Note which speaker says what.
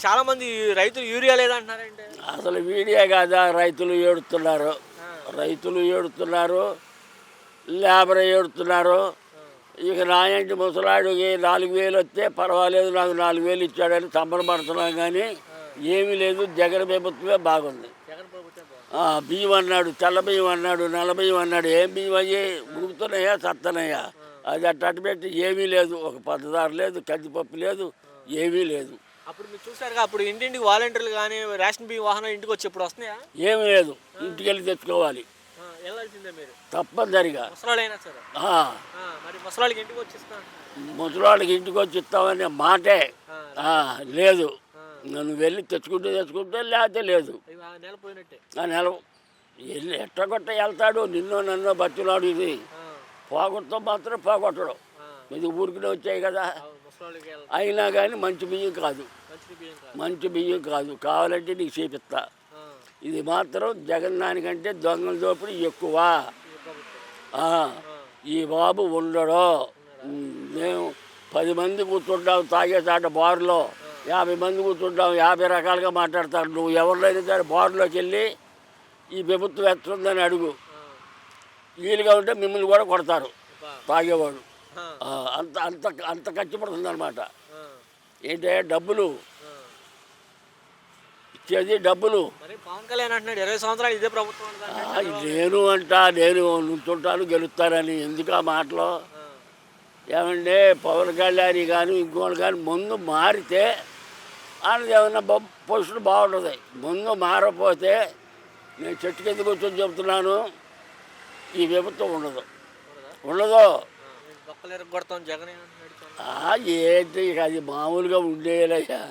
Speaker 1: చాలా మంది రైతులు యూరియా లేదంటున్నారంటే.
Speaker 2: అసలు వీడియో కాదా, రైతులు ఏడుతున్నారు, రైతులు ఏడుతున్నారు, లేబర్ ఏడుతున్నారు. ఇక నాయంటి ముసలాడికి 4,000 వస్తే పర్వాలేదు, నాకు 4,000 ఇచ్చాడని సంబరపడుతున్నాం. కానీ ఏమీ లేదు, జగన్ ప్రభుత్వమే బాగుంది.
Speaker 1: జగన్ ప్రభుత్వం
Speaker 2: బియ్యం అన్నాడు, తెల్ల బియ్యం అన్నాడు, నల్ల బియ్యం అన్నాడు. ఏం బియ్యం అయ్యి ఉడుకుతున్నాయా, సత్తనయ్యా? అది అట్టు పెట్టి ఏమీ లేదు. ఒక పచ్చదారు లేదు, కందిపప్పు లేదు, ఏమీ లేదు.
Speaker 1: అప్పుడు మీరు చూసారుగా, అప్పుడు ఇంటింటికి వాలంటీర్లు కానీ రేషన్ బియ్యం వాహనాలు ఇంటికి వచ్చి ఇప్పుడు వస్తున్నాయా?
Speaker 2: ఏమీ లేదు, ఇంటికి వెళ్ళి తెచ్చుకోవాలి
Speaker 1: వెళ్ళాల్సిందే మీరు
Speaker 2: తప్పనిసరిగా.
Speaker 1: ముసలాళ్ళైనా సరే మరి ముసలాళ్ళకి ఇంటికి వచ్చి ఇస్తాను,
Speaker 2: ముసలాళ్ళకి ఇంటికి వచ్చి ఇస్తామనే మాటే లేదు. నన్ను వెళ్ళి తెచ్చుకుంటే లేకపోతే లేదు.
Speaker 1: నెల పోయినట్టే.
Speaker 2: ఆ నెల వెళ్ళి ఎట్టగొట్ట వెళ్తాడు, నిన్నో నన్నో బతులాడు. ఇది పోగొట్టడం మాత్రం పోగొట్టడం. ఇది ఊరికినే వచ్చాయి కదా. అయినా కానీ మంచి బియ్యం కాదు, మంచి బియ్యం కాదు. కావాలంటే నీకు చేపిస్తా. ఇది మాత్రం జగన్ దానికంటే దొంగల దోపిడీ ఎక్కువ. ఈ బాబు ఉండడు. మేము 10 మంది కూర్చుంటాం తాగేసాట బారులో, 50 మంది కూర్చుంటాం, 50 రకాలుగా మాట్లాడతారు. నువ్వు ఎవరినైనా సరే బారులోకి వెళ్ళి ఈ ప్రభుత్వం ఎట్లుందని అడుగు, వీలుగా ఉంటే మిమ్మల్ని కూడా కొడతారు తాగేవాడు. అంత అంత అంత ఖర్చుపడుతుంది అనమాట. ఏంటంటే డబ్బులు ఇచ్చేది, డబ్బులు.
Speaker 1: పవన్ కళ్యాణ్ అంటున్నాడు 20 సంవత్సరాలు ఇదే ప్రభుత్వం.
Speaker 2: నేను నుంచుంటాను గెలుస్తానని. ఎందుకు ఆ మాటలో? ఏమంటే పవన్ కళ్యాణ్ కానీ ఇంకోళ్ళు కానీ ముందు మారితే ఆయనది ఏమన్నా పొజిషన్ బాగుంటుంది. ముందు మారపోతే నేను చెట్టు కింద కూర్చొని చెబుతున్నాను, ఈ ప్రభుత్వం ఉండదు.
Speaker 1: జగన్
Speaker 2: ఏంటి అది మామూలుగా ఉండేయాలయ్యా.